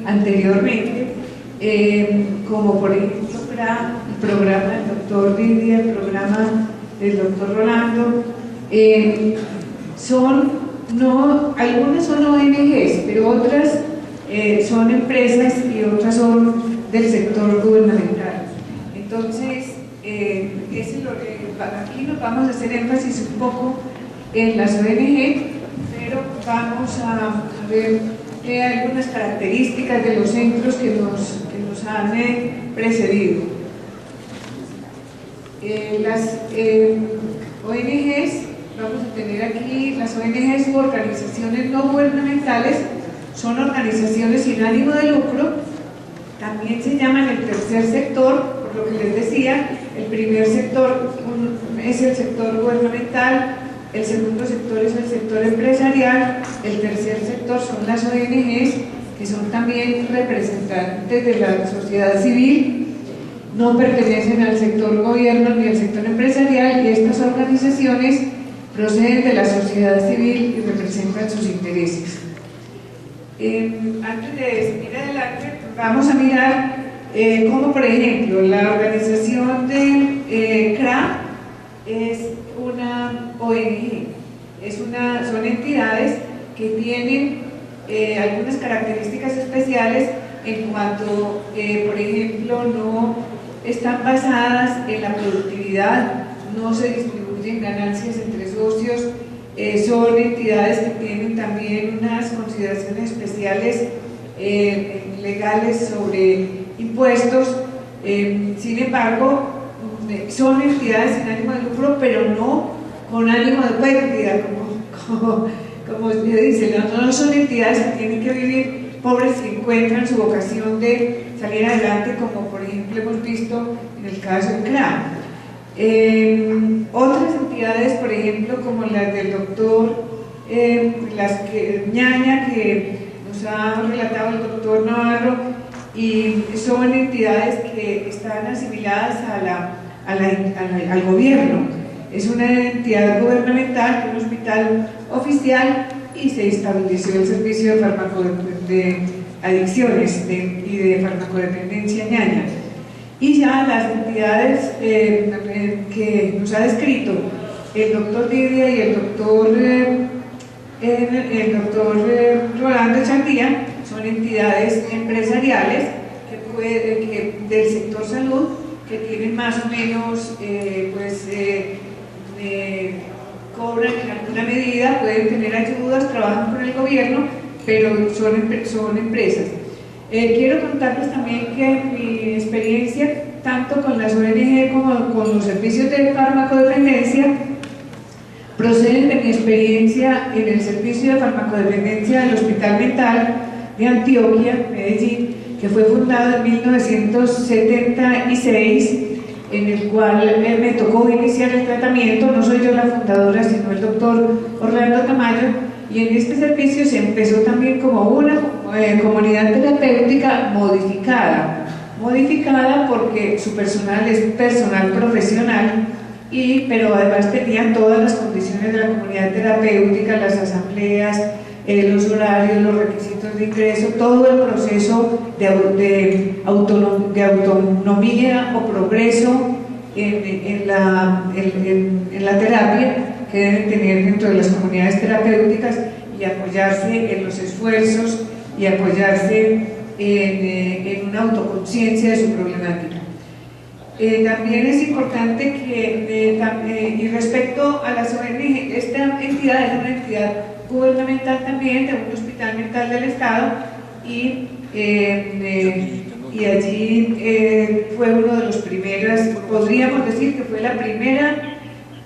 anteriormente, como por ejemplo el programa del doctor Didier, el programa del doctor Rolando, algunas son ONGs, pero otras son empresas y otras son del sector gubernamental. Entonces, aquí nos vamos a hacer énfasis un poco en las ONG, pero vamos a ver algunas características de los centros que nos han precedido. Las ONGs, vamos a tener aquí las ONGs u organizaciones no gubernamentales, son organizaciones sin ánimo de lucro, también se llaman el tercer sector, por lo que les decía. El primer sector es el sector gubernamental, el segundo sector es el sector empresarial, el tercer sector son las ONGs, que son también representantes de la sociedad civil, no pertenecen al sector gobierno ni al sector empresarial, y estas organizaciones proceden de la sociedad civil y representan sus intereses. Antes de seguir adelante, vamos a mirar cómo, por ejemplo, la organización de CRA es una ONG, son entidades que tienen algunas características especiales en cuanto, por ejemplo, no están basadas en la productividad, no se distribuyen ganancias entre socios, son entidades que tienen también unas consideraciones especiales legales sobre impuestos. Sin embargo, son entidades sin ánimo de lucro, pero no con ánimo de pérdida, como se dice, no son entidades que tienen que vivir pobres y encuentran su vocación de salir adelante, como por ejemplo hemos visto en el caso de CRA. Otras entidades, por ejemplo, como las del doctor Ñaña, que nos ha relatado el doctor Navarro, y son entidades que están asimiladas al gobierno. Es una entidad gubernamental, un hospital oficial, y se estableció el servicio de adicciones y de farmacodependencia Ñaña. Y ya las entidades que nos ha descrito el doctor Didier y el doctor Rolando Echandía son entidades empresariales del sector salud, que tienen más o menos, cobran en alguna medida, pueden tener ayudas, trabajan con el gobierno, pero son empresas. Quiero contarles también que mi experiencia, tanto con las ONG como con los servicios de farmacodependencia, proceden de mi experiencia en el servicio de farmacodependencia del Hospital Mental de Antioquia, Medellín, que fue fundado en 1976, en el cual me tocó iniciar el tratamiento. No soy yo la fundadora, sino el doctor Orlando Tamayo, y en este servicio se empezó también como una comunidad terapéutica modificada porque su personal es personal profesional, pero además tenía todas las condiciones de la comunidad terapéutica, las asambleas, los horarios, los requisitos de ingreso, todo el proceso de autonomía o progreso en la terapia que deben tener dentro de las comunidades terapéuticas, y apoyarse en los esfuerzos y apoyarse en una autoconciencia de su problemática. También es importante que, y respecto a las ONG, esta entidad es una entidad gubernamental también, de un hospital mental del Estado, y allí fue uno de los primeros, podríamos decir que fue la primera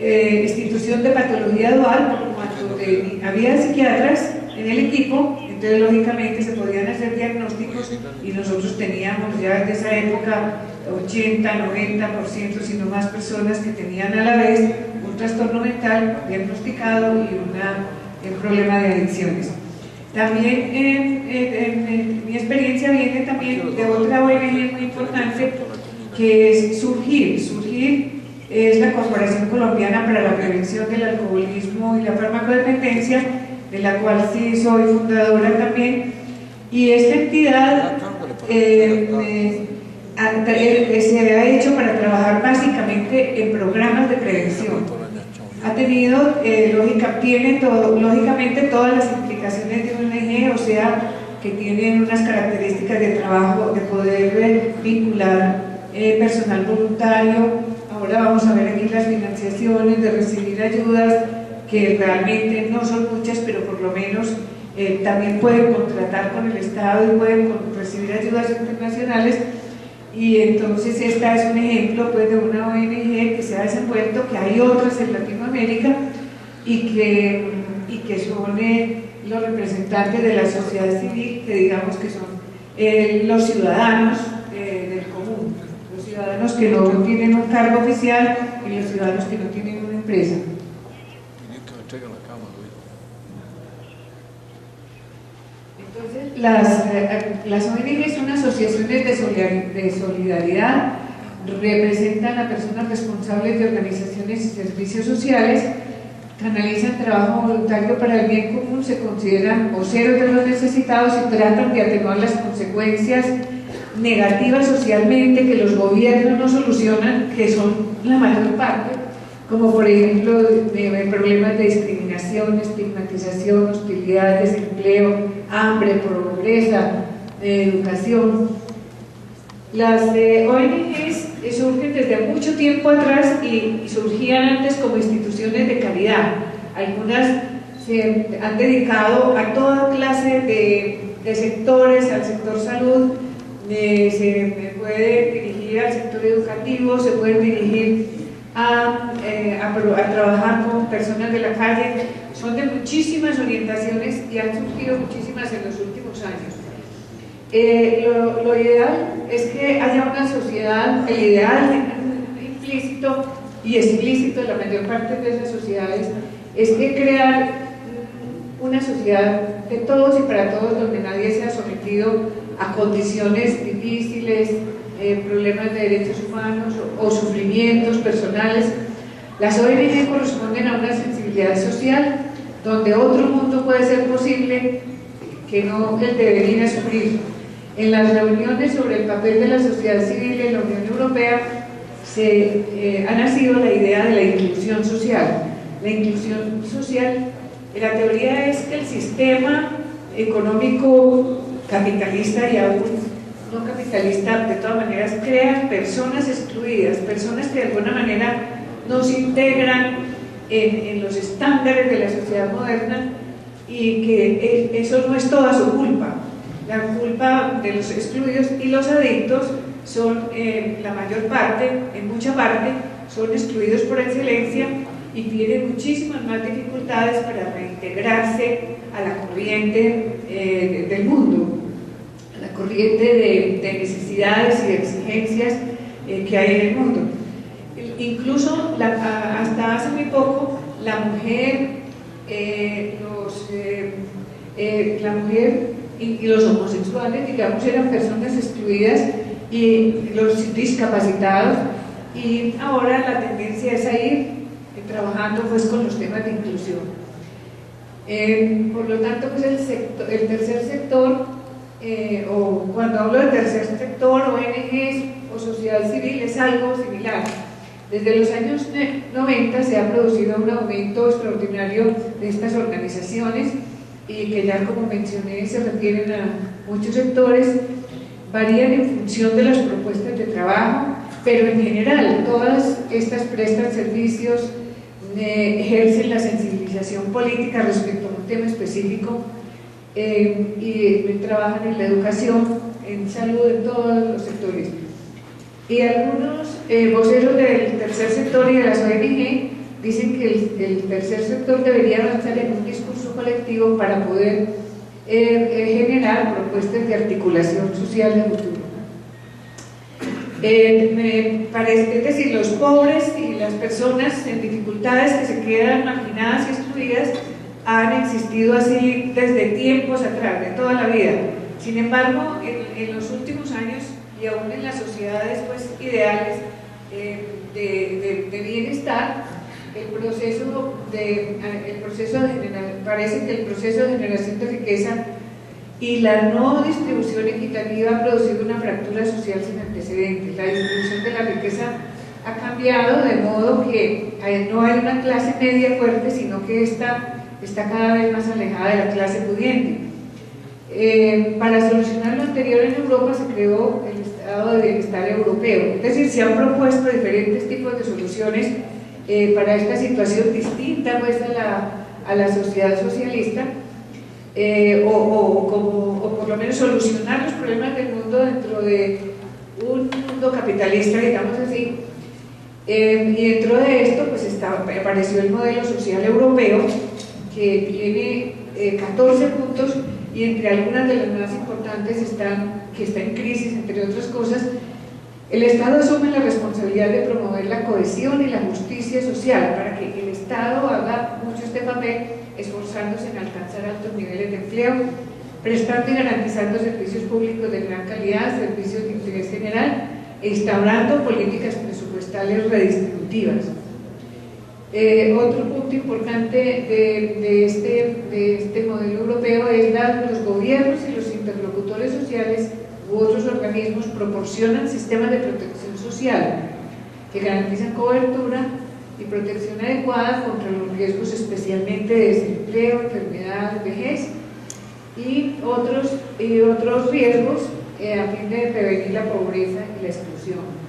institución de patología dual, por cuanto había psiquiatras en el equipo. Entonces, lógicamente, se podían hacer diagnósticos, y nosotros teníamos ya desde esa época 80, 90%, sino más personas que tenían a la vez un trastorno mental diagnosticado y un problema de adicciones. También mi experiencia viene también de otra ONG muy importante, que es Surgir. Surgir es la Corporación Colombiana para la Prevención del Alcoholismo y la Farmacodependencia, de la cual sí soy fundadora también, Y esta entidad se ha hecho para trabajar básicamente en programas de prevención. Ha tenido, lógicamente todas las implicaciones de una ONG, o sea, que tienen unas características de trabajo, de poder vincular personal voluntario. Ahora vamos a ver aquí las financiaciones, de recibir ayudas, que realmente no son muchas, pero por lo menos también pueden contratar con el Estado y pueden recibir ayudas internacionales. Y entonces esta es un ejemplo pues, de una ONG que se ha desenvuelto, que hay otras en Latinoamérica y que son los representantes de la sociedad civil, que digamos que son los ciudadanos del común, los ciudadanos que no tienen un cargo oficial y los ciudadanos que no tienen una empresa. Entonces, las ONG son asociaciones de solidaridad, representan a personas responsables de organizaciones y servicios sociales, canalizan trabajo voluntario para el bien común, se consideran voceros de los necesitados y tratan de atenuar las consecuencias negativas socialmente que los gobiernos no solucionan, que son la mayor parte, como por ejemplo problemas de discriminación, estigmatización, hostilidad, desempleo, hambre, pobreza, educación. Las ONGs surgen desde mucho tiempo atrás y surgían antes como instituciones de caridad. Algunas se han dedicado a toda clase de sectores, al sector salud, se puede dirigir al sector educativo, se puede dirigir a trabajar con personas de la calle. Son de muchísimas orientaciones y han surgido muchísimas en los últimos años. Lo ideal es que haya una sociedad, el ideal implícito y explícito de la mayor parte de esas sociedades es que crear una sociedad de todos y para todos, donde nadie sea sometido a condiciones difíciles, problemas de derechos humanos o sufrimientos personales. Las ONG corresponden a una sensibilidad social donde otro mundo puede ser posible que no el de venir a sufrir. En las reuniones sobre el papel de la sociedad civil en la Unión Europea ha nacido la idea de la inclusión social. La inclusión social, la teoría es que el sistema económico capitalista y aún no capitalista, de todas maneras, crea personas excluidas, personas que de alguna manera no se integran en los estándares de la sociedad moderna, y que eso no es toda su culpa. La culpa de los excluidos y los adictos son, la mayor parte, en mucha parte, son excluidos por excelencia y tienen muchísimas más dificultades para reintegrarse a la corriente del mundo, a la corriente de necesidades y de exigencias que hay en el mundo. Incluso hasta hace muy poco la mujer y los homosexuales, digamos, eran personas excluidas, y los discapacitados, y ahora la tendencia es a ir trabajando pues con los temas de inclusión. Por lo tanto, pues el tercer sector, o cuando hablo de tercer sector, ONGs o sociedad civil, es algo similar. Desde los años 90 se ha producido un aumento extraordinario de estas organizaciones, y que ya, como mencioné, se refieren a muchos sectores, varían en función de las propuestas de trabajo, pero en general todas estas prestan servicios, ejercen la sensibilización política respecto a un tema específico, y trabajan en la educación, en salud, en todos los sectores. Y algunos voceros del tercer sector y de las ONG dicen que el tercer sector debería avanzar en un discurso colectivo para poder generar propuestas de articulación social de futuro. Me parece, es decir, los pobres y las personas en dificultades que se quedan marginadas y excluidas han existido así desde tiempos atrás, de toda la vida. Sin embargo, en los últimos años, y aún en las sociedades pues, ideales de bienestar, parece que el proceso de generación de riqueza y la no distribución equitativa ha producido una fractura social sin antecedentes. La distribución de la riqueza ha cambiado de modo que no hay una clase media fuerte, sino que esta está cada vez más alejada de la clase pudiente. Para solucionar lo anterior, en Europa se creó el Estado de Bienestar Europeo, es decir, se han propuesto diferentes tipos de soluciones para esta situación distinta pues, a la sociedad socialista, o por lo menos solucionar los problemas del mundo dentro de un mundo capitalista, digamos así. Y dentro de esto pues apareció el modelo social europeo, que tiene 14 puntos, y entre algunas de las más importantes que está en crisis, entre otras cosas. El Estado asume la responsabilidad de promover la cohesión y la justicia social, para que el Estado haga mucho este papel, esforzándose en alcanzar altos niveles de empleo, prestando y garantizando servicios públicos de gran calidad, servicios de interés general, e instaurando políticas presupuestales redistributivas. Otro punto importante de este modelo europeo es que los gobiernos y los interlocutores sociales u otros organismos proporcionan sistemas de protección social que garantizan cobertura y protección adecuada contra los riesgos, especialmente de desempleo, enfermedad, vejez y otros riesgos a fin de prevenir la pobreza y la exclusión.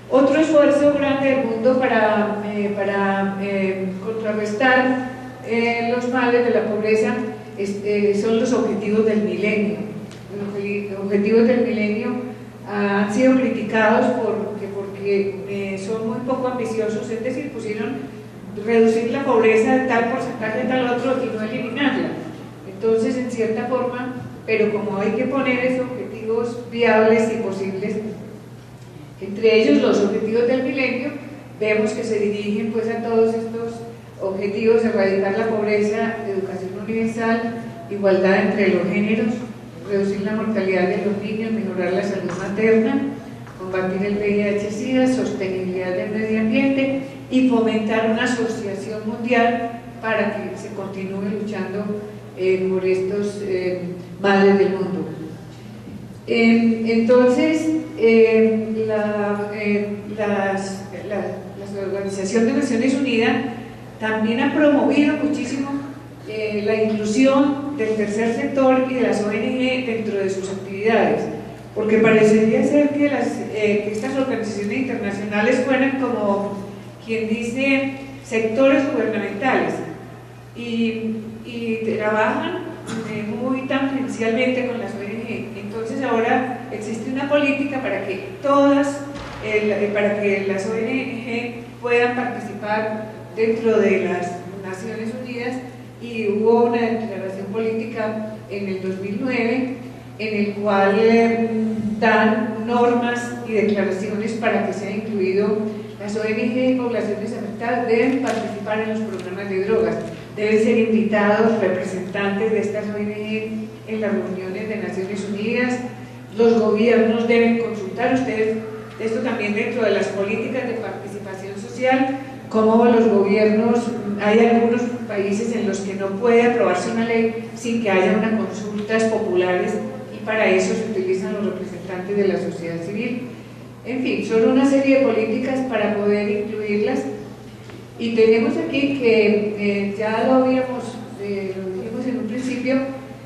Otro esfuerzo grande del mundo para contrarrestar los males de la pobreza son los objetivos del milenio. Los objetivos del milenio han sido criticados porque son muy poco ambiciosos, es decir, pusieron reducir la pobreza de tal porcentaje, de tal otro, y no eliminarla. Entonces, en cierta forma, pero como hay que poner esos objetivos viables y posibles, entre ellos los objetivos del milenio, vemos que se dirigen pues a todos estos objetivos: erradicar la pobreza, educación universal, igualdad entre los géneros, reducir la mortalidad de los niños, mejorar la salud materna, combatir el VIH-Sida, sostenibilidad del medio ambiente y fomentar una asociación mundial para que se continúe luchando por estos males del mundo. Entonces, la Organización de Naciones Unidas también ha promovido muchísimo la inclusión del tercer sector y de las ONG dentro de sus actividades, porque parecería ser que estas organizaciones internacionales fueran como quien dice sectores gubernamentales y trabajan muy tangencialmente con las ONG. Entonces ahora existe una política para que las ONG puedan participar dentro de las Naciones Unidas, y hubo una declaración política en el 2009 en el cual dan normas y declaraciones para que sea incluido las ONG y poblaciones afectadas deben participar en los programas de drogas, deben ser invitados representantes de estas ONG en las reuniones de Naciones Unidas, los gobiernos deben consultar. Ustedes, esto también dentro de las políticas de participación social, como los gobiernos, hay algunos países en los que no puede aprobarse una ley sin que haya unas consultas populares, y para eso se utilizan los representantes de la sociedad civil. En fin, son una serie de políticas para poder incluirlas, y tenemos aquí que ya lo dijimos en un principio,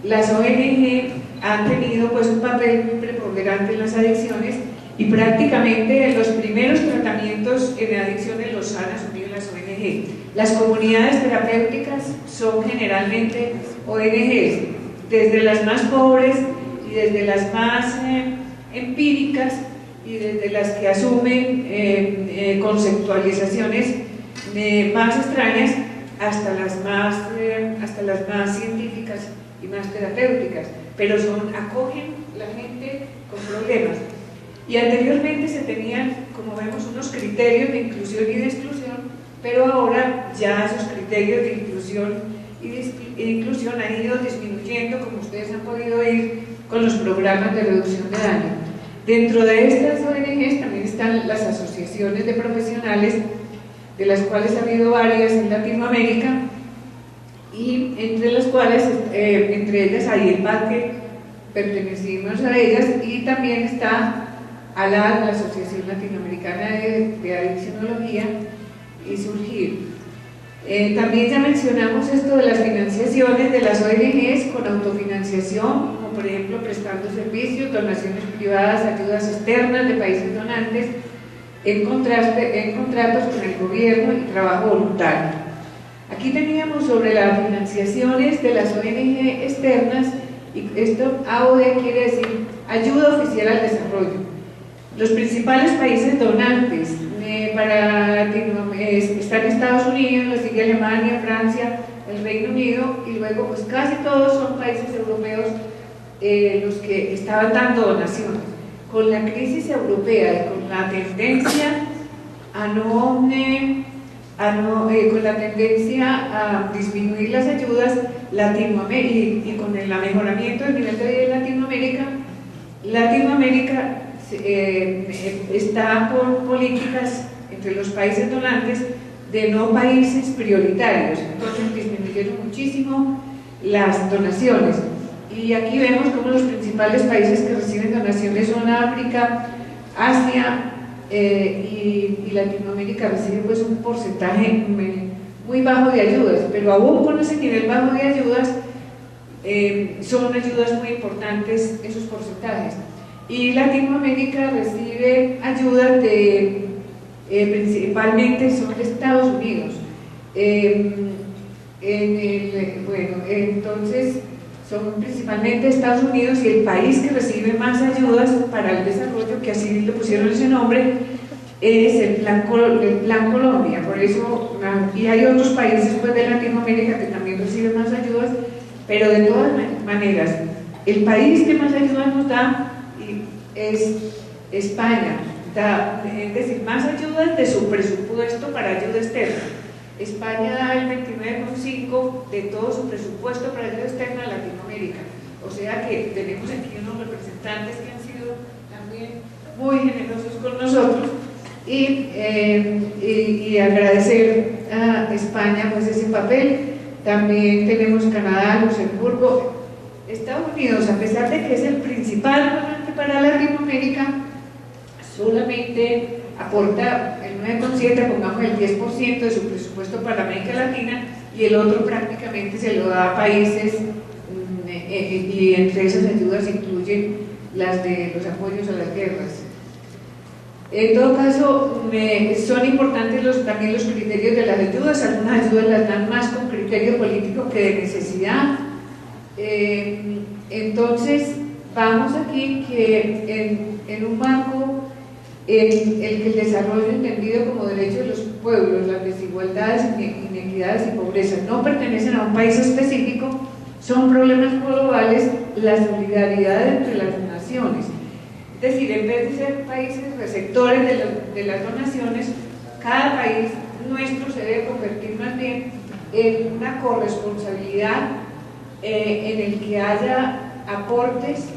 las ONG han tenido pues un papel muy preponderante en las adicciones, y prácticamente los primeros tratamientos en adicciones los han asumido las ONG. Las comunidades terapéuticas son generalmente ONGs, desde las más pobres y desde las más empíricas y desde las que asumen conceptualizaciones más extrañas hasta las más científicas y más terapéuticas, pero acogen la gente con problemas. Y anteriormente se tenían, como vemos, unos criterios de inclusión y de exclusión, pero ahora ya esos criterios de inclusión han ido disminuyendo, como ustedes han podido oír, con los programas de reducción de daño. Dentro de estas ONGs también están las asociaciones de profesionales, de las cuales ha habido varias en Latinoamérica, y entre las cuales, entre ellas hay el PAD, que pertenecimos a ellas, y también está ALAD, la Asociación Latinoamericana de Adiccionología, y Surgir. También ya mencionamos esto de las financiaciones de las ONGs con autofinanciación, como por ejemplo prestando servicios, donaciones privadas, ayudas externas de países donantes, en contratos con el gobierno y trabajo voluntario. Aquí teníamos sobre las financiaciones de las ONG externas, y esto AOD quiere decir Ayuda Oficial al Desarrollo. Los principales países donantes para Latinoamérica están Estados Unidos, lo sigue Alemania, Francia, el Reino Unido, y luego pues casi todos son países europeos los que estaban dando donaciones. Con la crisis europea y con la tendencia a disminuir las ayudas, Latinoamérica, y con el mejoramiento del nivel de vida en Latinoamérica está por políticas entre los países donantes de no países prioritarios, entonces disminuyeron muchísimo las donaciones. Y aquí vemos cómo los principales países que reciben donaciones son África, Asia y Latinoamérica recibe pues un porcentaje muy bajo de ayudas, pero aún con ese nivel bajo de ayudas son ayudas muy importantes esos porcentajes. Y Latinoamérica recibe ayudas principalmente son de Estados Unidos. Entonces son principalmente Estados Unidos, y el país que recibe más ayudas para el desarrollo, que así le pusieron ese nombre, es el Plan Colombia. Por eso, y hay otros países pues, de Latinoamérica que también reciben más ayudas, pero de todas maneras, el país que más ayudas nos da es España, es decir, más ayudas de su presupuesto para ayuda externa. España da el 29,5% de todo su presupuesto para ayuda externa a Latinoamérica. O sea que tenemos aquí unos representantes que han sido también muy generosos con nosotros, y agradecer a España pues ese papel. También tenemos Canadá, Luxemburgo, Estados Unidos, a pesar de que es el principal donante para Latinoamérica, solamente aporta el 9,7%, pongamos el 10% de su presupuesto para América Latina, y el otro prácticamente se lo da a países, y entre esas ayudas incluyen las de los apoyos a las guerras. En todo caso, son importantes también los criterios de las ayudas. Algunas ayudas las dan más con criterio político que de necesidad. Entonces, vamos aquí que en un marco en el que el desarrollo entendido como derecho de los pueblos, las desigualdades, inequidades y pobreza no pertenecen a un país específico, son problemas globales, la solidaridad entre las naciones. Es decir, en vez de ser países receptores de las donaciones, cada país nuestro se debe convertir más bien en una corresponsabilidad en el que haya aportes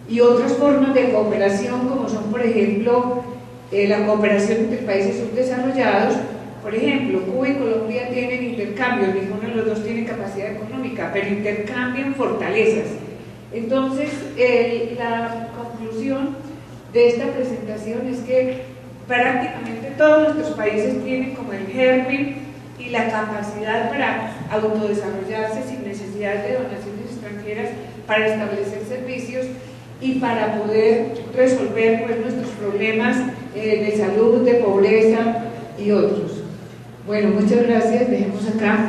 y otras formas de cooperación, como son, por ejemplo, la cooperación entre países subdesarrollados. Por ejemplo, Cuba y Colombia tienen intercambios, ninguno de los dos tiene capacidad económica, pero intercambian fortalezas. Entonces, la conclusión de esta presentación es que prácticamente todos nuestros países tienen como el germen y la capacidad para autodesarrollarse sin necesidad de donaciones extranjeras, para establecer servicios y para poder resolver pues, nuestros problemas de salud, de pobreza y otros. Bueno, muchas gracias, dejemos acá.